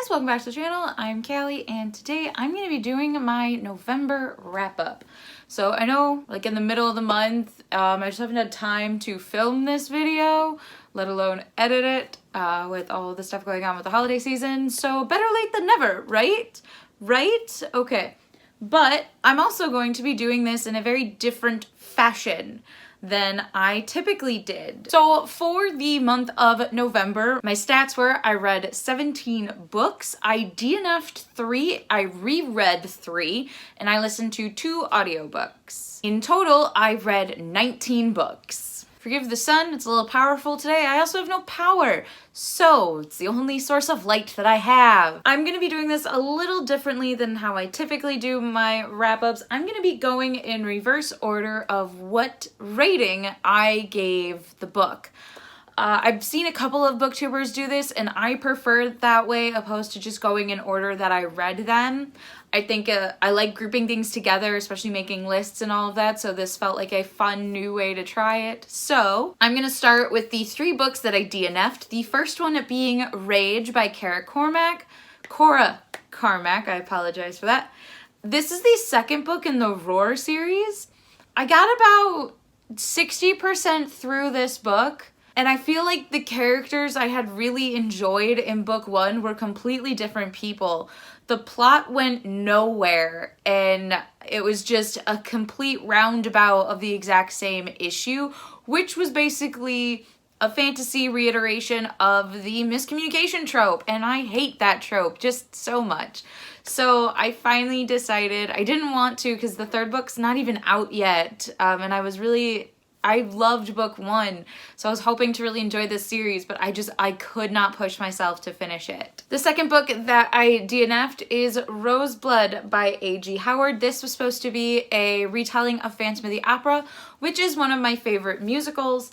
guys, welcome back to the channel. I'm Callie and today I'm going to be doing my November wrap up. So I know like in the middle of the month, I just haven't had time to film this video, let alone edit it with all the stuff going on with the holiday season. So better late than never, right? Right? Okay. But I'm also going to be doing this in a very different fashion than I typically did. So for the month of November, my stats were I read 17 books, I DNF'd 3, I reread 3, and I listened to 2 audiobooks. In total, I read 19 books. Forgive the sun, it's a little powerful today. I also have no power, so it's the only source of light that I have. I'm gonna be doing this a little differently than how I typically do my wrap-ups. I'm gonna be going in reverse order of what rating I gave the book. I've seen a couple of booktubers do this and I prefer it that way opposed to just going in order that I read them. I think I like grouping things together, especially making lists and all of that, so this felt like a fun new way to try it. So I'm gonna start with the 3 books that I DNF'd. The first one being Rage by Cora Carmack, I apologize for that. This is the second book in the Roar series. I got about 60% through this book, and I feel like the characters I had really enjoyed in book 1 were completely different people. The plot went nowhere, and it was just a complete roundabout of the exact same issue, which was basically a fantasy reiteration of the miscommunication trope, and I hate that trope just so much. So I finally decided I didn't want to because the third book's not even out yet, and I loved book 1, so I was hoping to really enjoy this series, but I could not push myself to finish it. The second book that I DNF'd is Roseblood by A.G. Howard. This was supposed to be a retelling of Phantom of the Opera, which is one of my favorite musicals,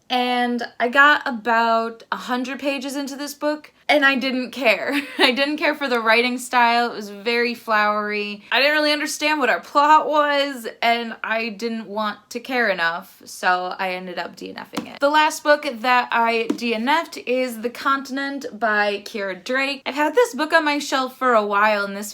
and I got about 100 pages into this book, and I didn't care. I didn't care for the writing style. It was very flowery. I didn't really understand what our plot was, and I didn't want to care enough, so I ended up DNFing it. The last book that I DNF'd is The Continent by Kiera Drake. I've had this book on my shelf for a while, and this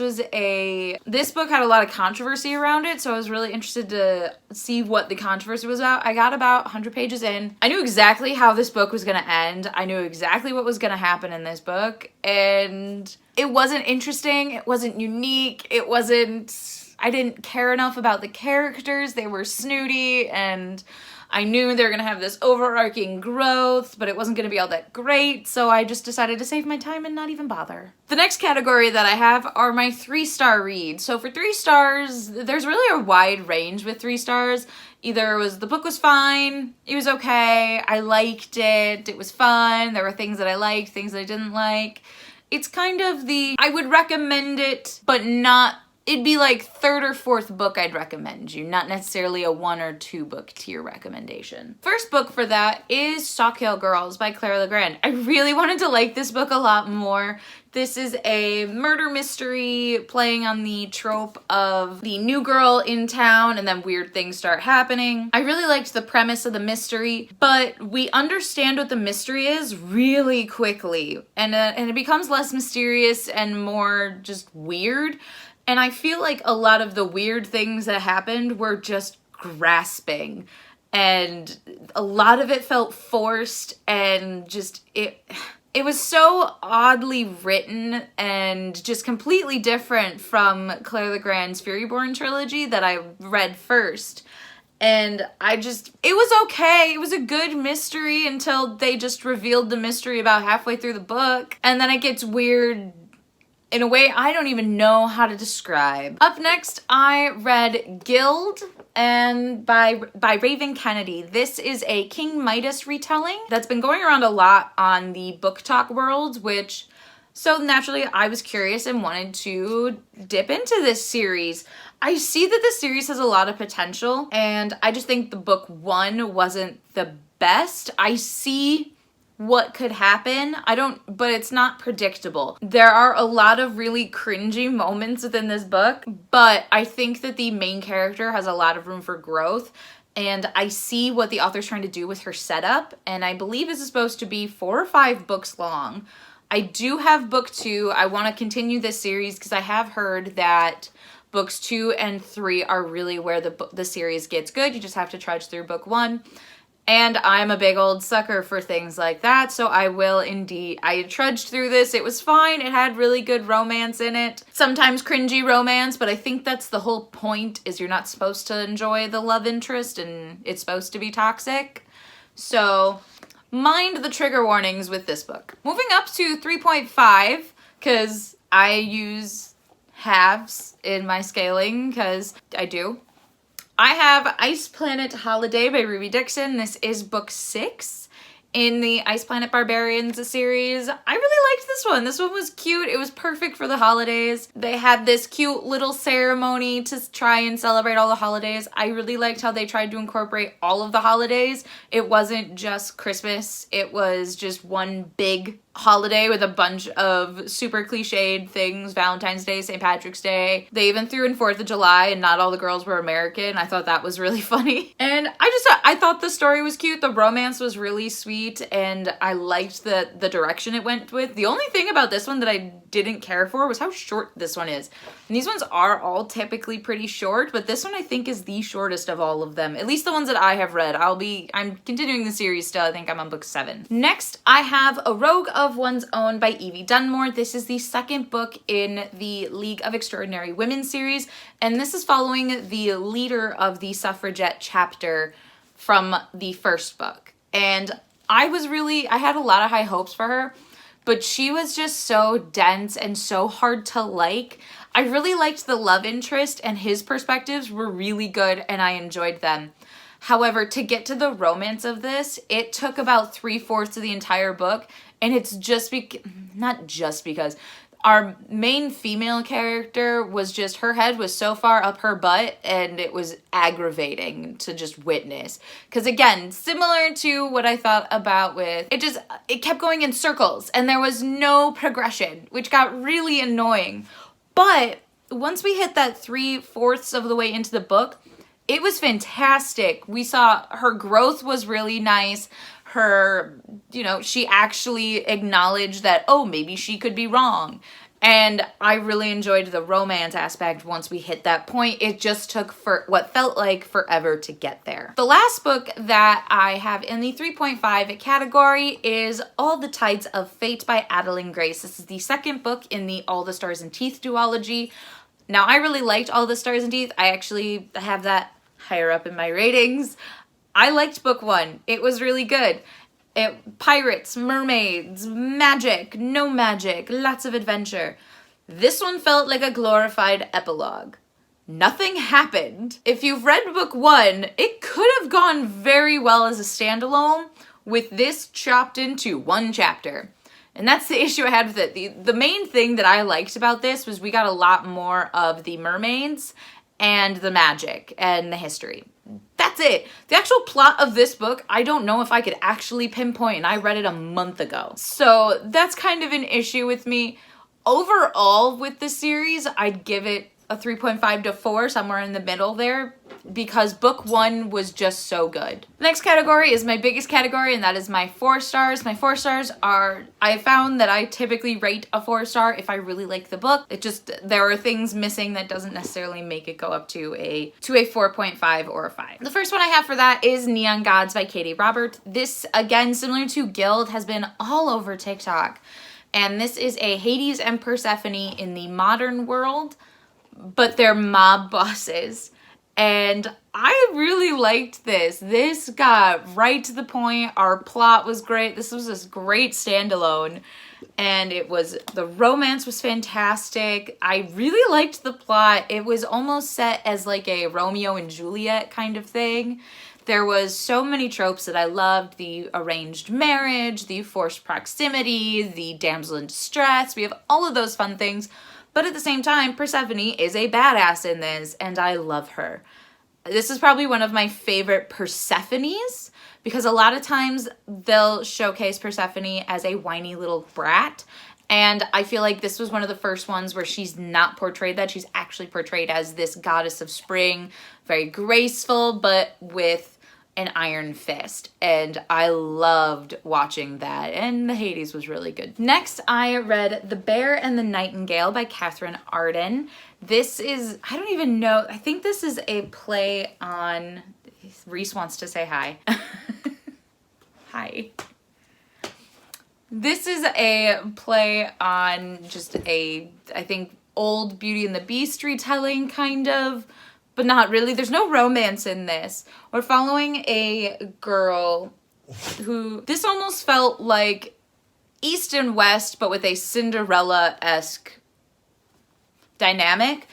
book had a lot of controversy around it, so I was really interested to see what the controversy was about. I got about 100 pages in. I knew exactly how this book was gonna end. I knew exactly what was gonna happen in this book, and it wasn't interesting, it wasn't unique, I didn't care enough about the characters. They were snooty, and I knew they were gonna have this overarching growth, but it wasn't gonna be all that great, so I just decided to save my time and not even bother. The next category that I have are my 3-star reads. So for 3 stars, there's really a wide range with 3 stars. Either the book was fine, it was okay, I liked it, it was fun, there were things that I liked, things that I didn't like. It's kind of I would recommend it, but not, it'd be like 3rd or 4th book I'd recommend you, not necessarily a 1 or 2 book tier recommendation. First book for that is Sawkill Girls by Legrand. I really wanted to like this book a lot more. This is a murder mystery playing on the trope of the new girl in town and then weird things start happening. I really liked the premise of the mystery, but we understand what the mystery is really quickly, and it becomes less mysterious and more just weird. And I feel like a lot of the weird things that happened were just grasping, and a lot of it felt forced, and just it was so oddly written and just completely different from Claire Legrand's Furyborn trilogy that I read first. And it was okay. It was a good mystery until they just revealed the mystery about halfway through the book. And then it gets weird in a way I don't even know how to describe. Up next, I read Gild by Raven Kennedy. This is a King Midas retelling that's been going around a lot on the book talk world, so naturally I was curious and wanted to dip into this series. I see that this series has a lot of potential, and I just think the book 1 wasn't the best. I see what could happen. But it's not predictable. There are a lot of really cringy moments within this book, but I think that the main character has a lot of room for growth, and I see what the author's trying to do with her setup, and I believe this is supposed to be 4 or 5 books long. I do have book 2. I want to continue this series because I have heard that books 2 and 3 are really where the series gets good. You just have to trudge through book 1. And I'm a big old sucker for things like that, so I will indeed. I trudged through this. It was fine. It had really good romance in it. Sometimes cringy romance, but I think that's the whole point, is you're not supposed to enjoy the love interest and it's supposed to be toxic. So mind the trigger warnings with this book. Moving up to 3.5, because I use halves in my scaling, because I do. I have Ice Planet Holiday by Ruby Dixon. This is book 6 in the Ice Planet Barbarians series. I really liked this one. This one was cute. It was perfect for the holidays. They had this cute little ceremony to try and celebrate all the holidays. I really liked how they tried to incorporate all of the holidays. It wasn't just Christmas. It was just one big holiday with a bunch of super cliched things. Valentine's Day, St. Patrick's Day. They even threw in 4th of July and not all the girls were American. I thought that was really funny. And I thought the story was cute. The romance was really sweet and I liked the direction it went with. The only thing about this one that I didn't care for was how short this one is. And these ones are all typically pretty short, but this one I think is the shortest of all of them. At least the ones that I have read. I'm continuing the series still. I think I'm on book 7. Next, I have A Rogue of One's Own by Evie Dunmore. This is the second book in the League of Extraordinary Women series, and this is following the leader of the suffragette chapter from the first book. And I had a lot of high hopes for her, but she was just so dense and so hard to like. I really liked the love interest, and his perspectives were really good, and I enjoyed them. However, to get to the romance of this, it took about 3/4 of the entire book, and it's not just because our main female character was just, her head was so far up her butt, and it was aggravating to just witness. Because again, similar to what I thought about with, it kept going in circles, and there was no progression, which got really annoying. But once we hit that 3/4 of the way into the book, it was fantastic. We saw her growth was really nice. She actually acknowledged that, oh, maybe she could be wrong. And I really enjoyed the romance aspect once we hit that point. It just took for what felt like forever to get there. The last book that I have in the 3.5 category is All the Tides of Fate by Adalyn Grace. This is the second book in the All the Stars and Teeth duology. Now, I really liked All the Stars and Teeth. I actually have that higher up in my ratings. I liked book 1. It was really good. Pirates, mermaids, magic, no magic, lots of adventure. This one felt like a glorified epilogue. Nothing happened. If you've read book 1, it could have gone very well as a standalone with this chopped into one chapter. And that's the issue I had with it. The main thing that I liked about this was we got a lot more of the mermaids and the magic and the history. That's it. The actual plot of this book, I don't know if I could actually pinpoint, and I read it a month ago. So that's kind of an issue with me. Overall, with the series, I'd give it a 3.5 to 4, somewhere in the middle there, because book 1 was just so good. The next category is my biggest category, and that is my 4 stars. My 4 stars are, I found that I typically rate a 4-star if I really like the book. There are things missing that doesn't necessarily make it go up to a 4.5 or a 5. The first one I have for that is Neon Gods by Katee Robert. This, again, similar to Gild, has been all over TikTok. And this is a Hades and Persephone in the modern world, but they're mob bosses. And I really liked this. This got right to the point. Our plot was great. This was this great standalone. And the romance was fantastic. I really liked the plot. It was almost set as like a Romeo and Juliet kind of thing. There was so many tropes that I loved. The arranged marriage, the forced proximity, the damsel in distress. We have all of those fun things. But at the same time, Persephone is a badass in this, and I love her. This is probably one of my favorite Persephones, because a lot of times they'll showcase Persephone as a whiny little brat, and I feel like this was one of the first ones where she's not portrayed that. She's actually portrayed as this goddess of spring, very graceful, but with an Iron Fist, and I loved watching that, and the Hades was really good. Next, I read The Bear and the Nightingale by Katharine Arden. This is, I don't even know, I think this is a play on, Reese wants to say hi. Hi. This is a play on just a, I think, old Beauty and the Beast retelling, kind of, but not really. There's no romance in this. We're following a girl who, this almost felt like East and West, but with a Cinderella-esque dynamic.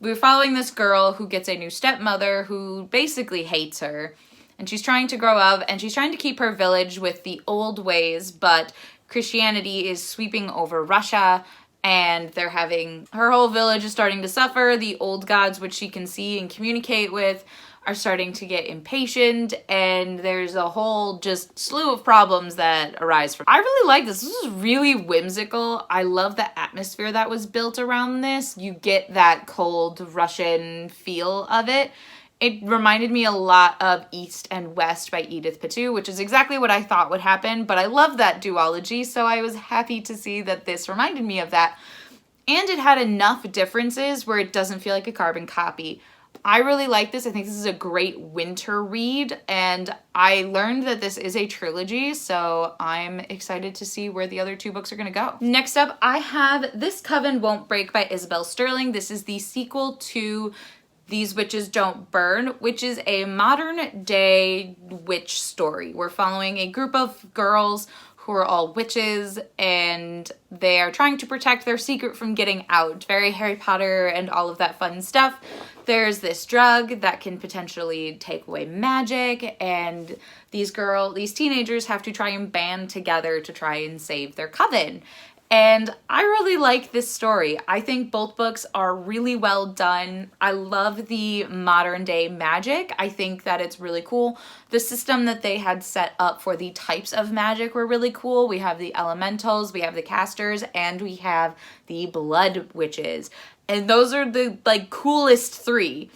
We're following this girl who gets a new stepmother who basically hates her. And she's trying to grow up, and she's trying to keep her village with the old ways, but Christianity is sweeping over Russia, and they're having, her whole village is starting to suffer. The old gods, which she can see and communicate with, are starting to get impatient, and there's a whole just slew of problems that arise from. I really like this. This is really whimsical. I love the atmosphere that was built around this. You get that cold Russian feel of it. It reminded me a lot of East and West by Edith Patu, which is exactly what I thought would happen, but I love that duology, so I was happy to see that this reminded me of that. And it had enough differences where it doesn't feel like a carbon copy. I really like this. I think this is a great winter read, and I learned that this is a trilogy, so I'm excited to see where the other two books are going to go. Next up, I have This Coven Won't Break by Isabel Sterling. This is the sequel to These Witches Don't Burn, which is a modern day witch story. We're following a group of girls who are all witches, and they are trying to protect their secret from getting out. Very Harry Potter and all of that fun stuff. There's this drug that can potentially take away magic, and these teenagers have to try and band together to try and save their coven. And I really like this story. I think both books are really well done. I love the modern day magic. I think that it's really cool. The system that they had set up for the types of magic were really cool. We have the elementals, we have the casters, and we have the blood witches. And those are the coolest three.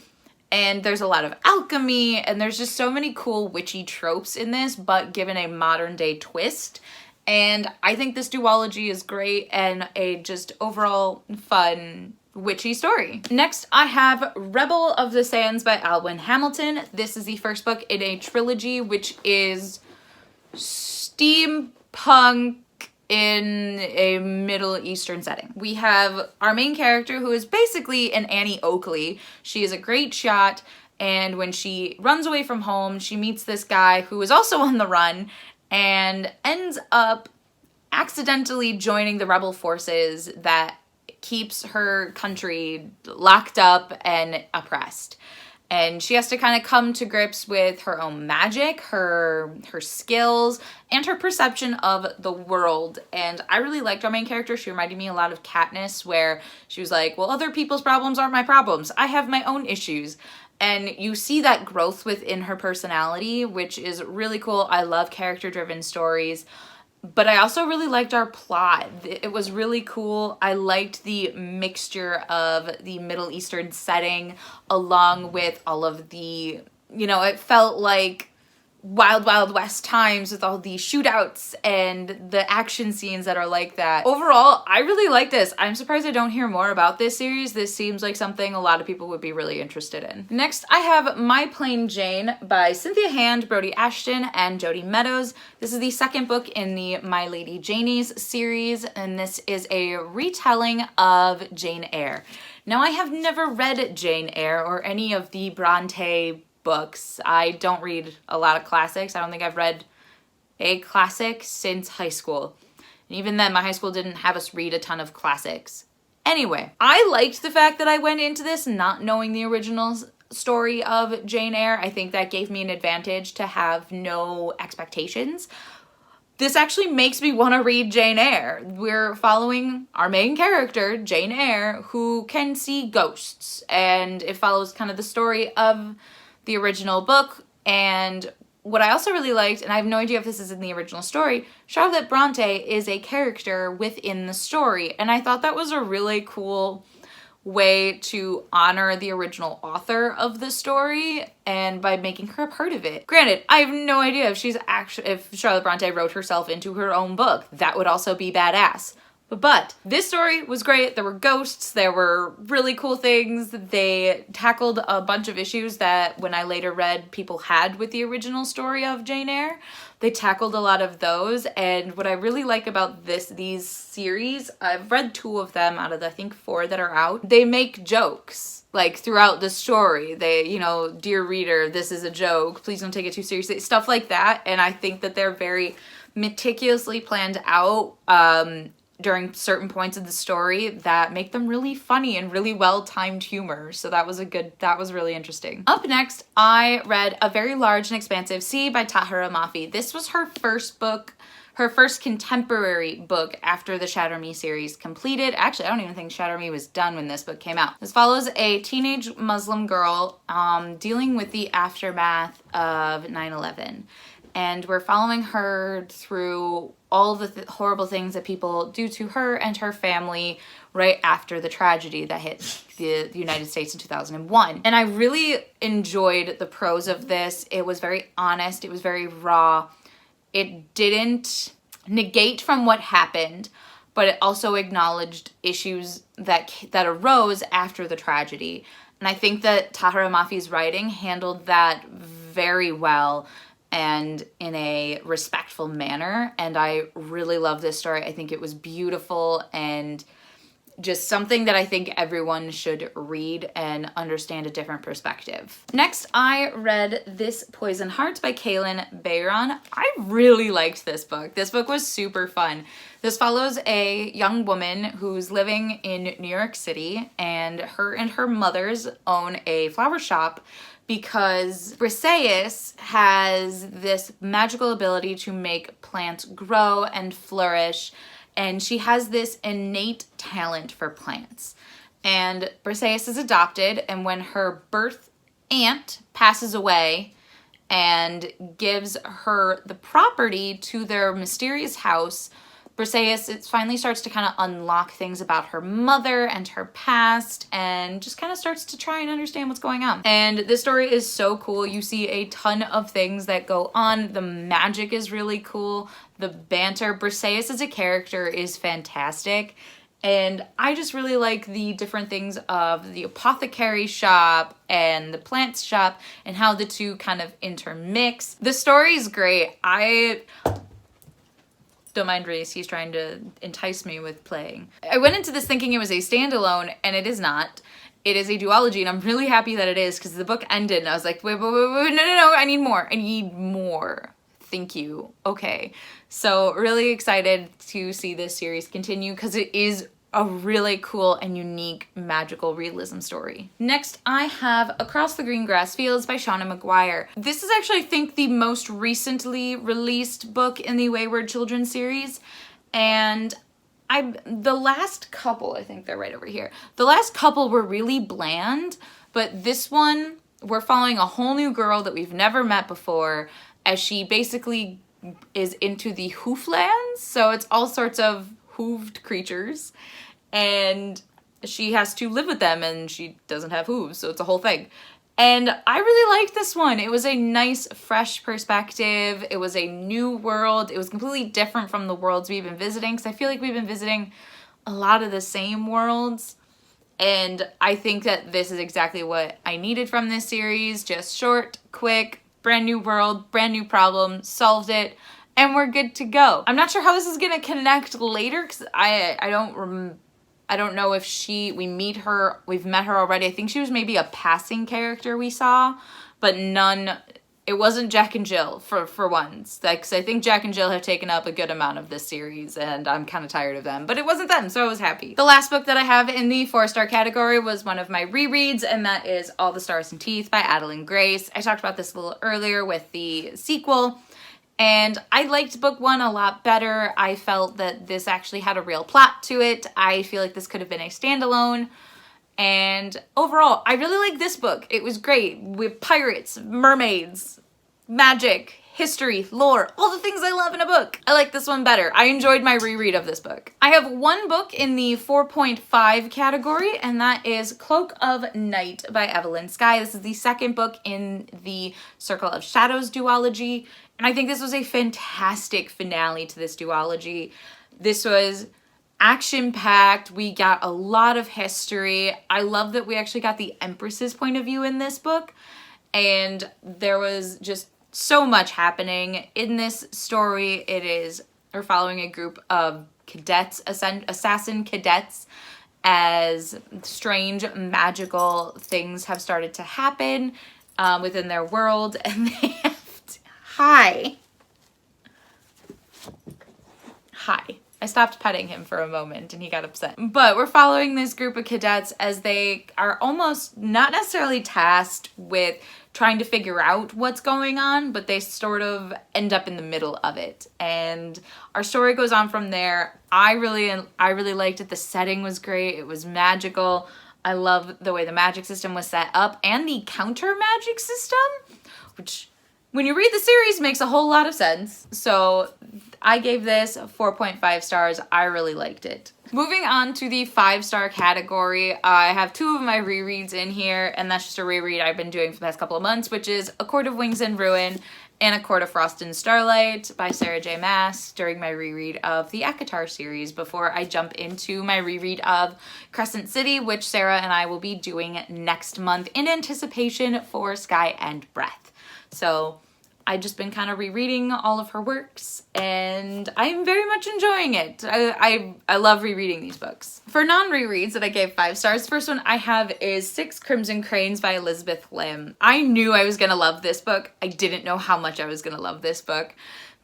And there's a lot of alchemy, and there's just so many cool witchy tropes in this, but given a modern day twist. And I think this duology is great and a just overall fun witchy story. Next, I have Rebel of the Sands by Alwyn Hamilton. This is the first book in a trilogy, which is steampunk in a Middle Eastern setting. We have our main character, who is basically an Annie Oakley. She is a great shot, and when she runs away from home, she meets this guy who is also on the run, and ends up accidentally joining the rebel forces that keeps her country locked up and oppressed. And she has to kind of come to grips with her own magic, her skills, and her perception of the world. And I really liked our main character. She reminded me a lot of Katniss, where she was like, well, other people's problems aren't my problems. I have my own issues. And you see that growth within her personality, which is really cool. I love character-driven stories. But I also really liked our plot. It was really cool. I liked the mixture of the Middle Eastern setting along with all of the, it felt like Wild Wild West times with all the shootouts and the action scenes that are like that. Overall, I really like this. I'm surprised I don't hear more about this series. This seems like something a lot of people would be really interested in. Next, I have My Plain Jane by Cynthia Hand, Brody Ashton, and Jody Meadows. This is the second book in the My Lady Janies series, and this is a retelling of Jane Eyre. Now, I have never read Jane Eyre or any of the Bronte books. I don't read a lot of classics. I don't think I've read a classic since high school. And even then, my high school didn't have us read a ton of classics. Anyway, I liked the fact that I went into this not knowing the original story of Jane Eyre. I think that gave me an advantage to have no expectations. This actually makes me want to read Jane Eyre. We're following our main character, Jane Eyre, who can see ghosts. And it follows kind of the story of the original book. And what I also really liked, and I have no idea if this is in the original story, Charlotte Bronte is a character within the story. And I thought that was a really cool way to honor the original author of the story and by making her a part of it. Granted, I have no idea if Charlotte Bronte wrote herself into her own book. That would also be badass. But this story was great. There were ghosts, there were really cool things. They tackled a bunch of issues that when I later read people had with the original story of Jane Eyre. They tackled a lot of those, and what I really like about these series, I've read 2 of them out of the, I think, 4 that are out. They make jokes, like, throughout the story. They, you know, dear reader, this is a joke, please don't take it too seriously, stuff like that, and I think that they're very meticulously planned out, during certain points of the story that make them really funny and really well-timed humor. So that was really interesting. Up next, I read A Very Large and Expansive Sea by Tahereh Mafi. This was her first book, her first contemporary book after the Shatter Me series completed. Actually, I don't even think Shatter Me was done when this book came out. This follows a teenage Muslim girl dealing with the aftermath of 9/11. And we're following her through all the horrible things that people do to her and her family right after the tragedy that hit the United States in 2001. And I really enjoyed the prose of this. It was very honest. It was very raw. It didn't negate from what happened, but it also acknowledged issues that arose after the tragedy. And I think that Tahereh Mafi's writing handled that very well and in a respectful manner, and I really love this story. I think it was beautiful and just something that I think everyone should read and understand a different perspective. Next, I read This Poison Heart by Kaylynn Bayron. I really liked this book. This book was super fun. This follows a young woman who's living in New York City, and her mothers own a flower shop because Briseis has this magical ability to make plants grow and flourish, and she has this innate talent for plants. And Briseis is adopted, and when her birth aunt passes away and gives her the property to their mysterious house, Briseis, it finally starts to kind of unlock things about her mother and her past and just kind of starts to try and understand what's going on. And this story is so cool. You see a ton of things that go on. The magic is really cool. The banter. Briseis as a character is fantastic. And I just really like the different things of the apothecary shop and the plants shop and how the two kind of intermix. The story is great. Don't mind Reese, he's trying to entice me with playing. I went into this thinking it was a standalone, and it is not. It is a duology, and I'm really happy that it is, because the book ended, and I was like, wait, no, I need more. I need more. Thank you. Okay. So really excited to see this series continue, because it is a really cool and unique magical realism story. Next, I have Across the Green Grass Fields by Seanan McGuire. This is actually, I think, the most recently released book in the Wayward Children series. And the last couple, I think they're right over here. The last couple were really bland, but this one, we're following a whole new girl that we've never met before as she basically is into the Hooflands. So it's all sorts of hooved creatures, and she has to live with them, and she doesn't have hooves, so it's a whole thing. And I really liked this one. It was a nice, fresh perspective. It was a new world. It was completely different from the worlds we've been visiting, because I feel like we've been visiting a lot of the same worlds, and I think that this is exactly what I needed from this series. Just short, quick, brand new world, brand new problem, solved it, and we're good to go. I'm not sure how this is gonna connect later, because I don't know if we've met her already. I think she was maybe a passing character we saw, but it wasn't Jack and Jill for once. Like, 'cause I think Jack and Jill have taken up a good amount of this series, and I'm kind of tired of them, but it wasn't them, so I was happy. The last book that I have in the 4-star category was one of my rereads, and that is All the Stars and Teeth by Adalyn Grace. I talked about this a little earlier with the sequel, and I liked book 1 a lot better. I felt that this actually had a real plot to it. I feel like this could have been a standalone. And overall, I really like this book. It was great with pirates, mermaids, magic, history, lore, all the things I love in a book. I like this one better. I enjoyed my reread of this book. I have one book in the 4.5 category, and that is Cloak of Night by Evelyn Skye. This is the second book in the Circle of Shadows duology, and I think this was a fantastic finale to this duology. This was action-packed. We got a lot of history. I love that we actually got the Empress's point of view in this book, and there was just so much happening in this story. We're following a group of cadets, assassin cadets, as strange magical things have started to happen within their world, and they have to, Hi. I stopped petting him for a moment and he got upset. But we're following this group of cadets as they are almost not necessarily tasked with trying to figure out what's going on, but they sort of end up in the middle of it. And our story goes on from there. I really liked it. The setting was great. It was magical. I love the way the magic system was set up and the counter magic system, which when you read the series makes a whole lot of sense. So I gave this 4.5 stars. I really liked it. Moving on to the 5-star category, I have 2 of my rereads in here, and that's just a reread I've been doing for the past couple of months, which is A Court of Wings and Ruin and A Court of Frost and Starlight by Sarah J. Maas during my reread of the ACOTAR series before I jump into my reread of Crescent City, which Sarah and I will be doing next month in anticipation for Skye and Breath. So I've just been kind of rereading all of her works, and I'm very much enjoying it. I love rereading these books. For non-rereads that I gave 5 stars, the first one I have is 6 Crimson Cranes by Elizabeth Lim. I knew I was going to love this book. I didn't know how much I was going to love this book.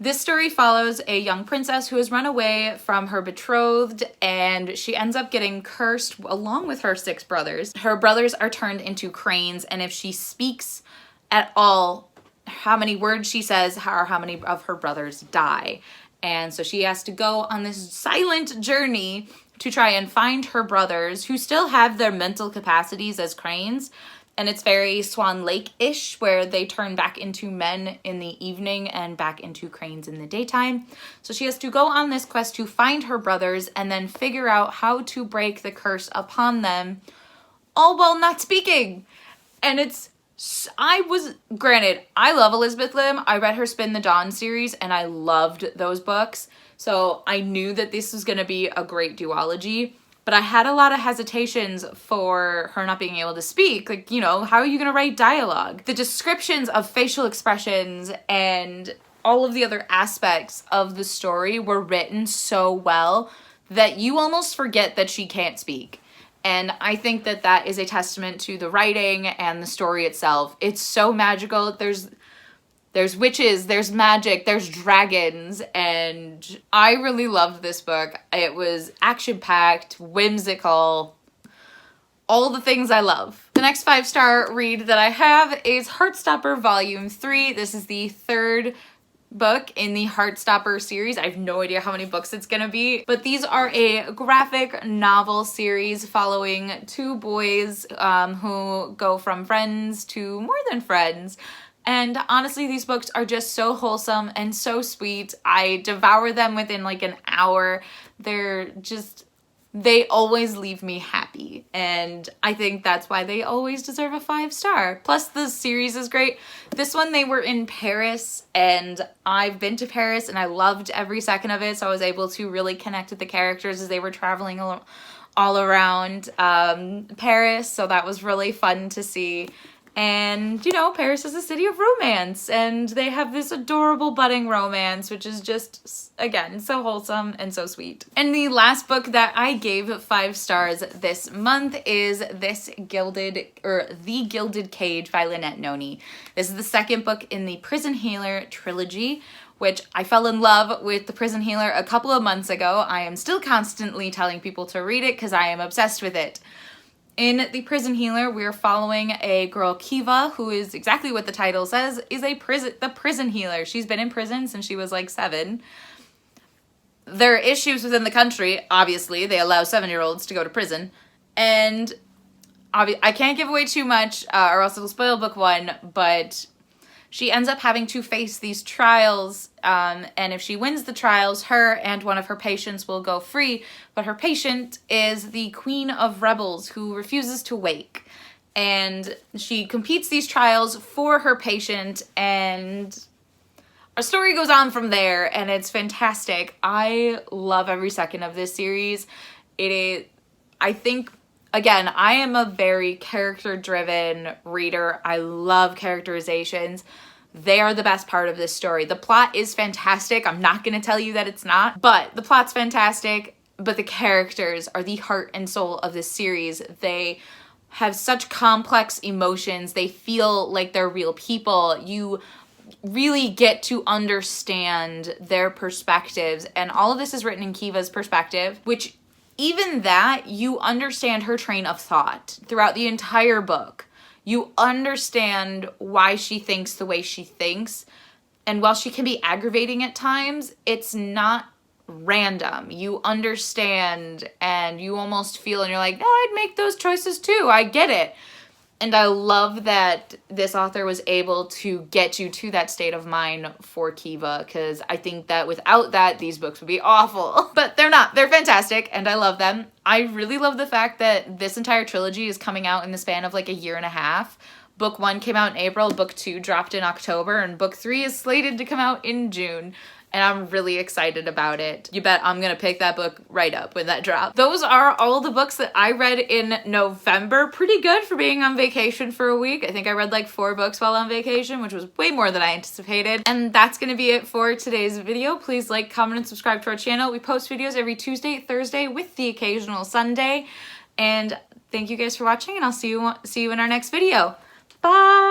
This story follows a young princess who has run away from her betrothed, and she ends up getting cursed along with her 6 brothers. Her brothers are turned into cranes, and if she speaks at all, how many words she says or how many of her brothers die. And so she has to go on this silent journey to try and find her brothers who still have their mental capacities as cranes. And it's very Swan Lake-ish, where they turn back into men in the evening and back into cranes in the daytime. So she has to go on this quest to find her brothers and then figure out how to break the curse upon them, all while not speaking. And granted, I love Elizabeth Lim. I read her Spin the Dawn series and I loved those books. So I knew that this was going to be a great duology, but I had a lot of hesitations for her not being able to speak. Like, you know, how are you going to write dialogue? The descriptions of facial expressions and all of the other aspects of the story were written so well that you almost forget that she can't speak. And I think that that is a testament to the writing and the story itself. It's so magical. There's witches, there's magic, there's dragons, and I really loved this book. It was action-packed, whimsical, all the things I love. The next 5-star read that I have is Heartstopper Volume 3. This is the 3rd book in the Heartstopper series. I have no idea how many books it's gonna be, but these are a graphic novel series following 2 boys who go from friends to more than friends. And honestly, these books are just so wholesome and so sweet. I devour them within like an hour. They always leave me happy, and I think that's why they always deserve a 5-star. Plus, the series is great. This one, they were in Paris, and I've been to Paris, and I loved every second of it, so I was able to really connect with the characters as they were traveling all around Paris, so that was really fun to see. And, you know, Paris is a city of romance, and they have this adorable budding romance, which is just, again, so wholesome and so sweet. And the last book that I gave 5 stars this month is The Gilded Cage by Lynette Noni. This is the 2nd book in the Prison Healer trilogy, which I fell in love with The Prison Healer a couple of months ago. I am still constantly telling people to read it because I am obsessed with it. In The Prison Healer, we're following a girl, Kiva, who is exactly what the title says, is the prison healer. She's been in prison since she was like 7. There are issues within the country, obviously. They allow 7-year-olds to go to prison. And I can't give away too much or else it'll spoil book 1, but she ends up having to face these trials, and if she wins the trials, her and one of her patients will go free, but her patient is the Queen of Rebels, who refuses to wake. And she competes these trials for her patient, and our story goes on from there, and it's fantastic. I love every second of this series. It is, I think, again, I am a very character-driven reader. I love characterizations. They are the best part of this story. The plot is fantastic. I'm not going to tell you that it's not, but the plot's fantastic, but the characters are the heart and soul of this series. They have such complex emotions. They feel like they're real people. You really get to understand their perspectives, and all of this is written in Kiva's perspective, which even that, you understand her train of thought throughout the entire book. You understand why she thinks the way she thinks, and while she can be aggravating at times, it's not random. You understand, and you almost feel, and you're like, no, I'd make those choices too, I get it. And I love that this author was able to get you to that state of mind for Kiva, because I think that without that, these books would be awful. But they're not. They're fantastic, and I love them. I really love the fact that this entire trilogy is coming out in the span of like a year and a half. Book 1 came out in April, Book 2 dropped in October, and Book 3 is slated to come out in June. And I'm really excited about it. You bet I'm gonna pick that book right up when that drops. Those are all the books that I read in November. Pretty good for being on vacation for a week. I think I read like 4 books while on vacation, which was way more than I anticipated. And that's gonna be it for today's video. Please like, comment, and subscribe to our channel. We post videos every Tuesday, Thursday, with the occasional Sunday. And thank you guys for watching, and I'll see you in our next video. Bye!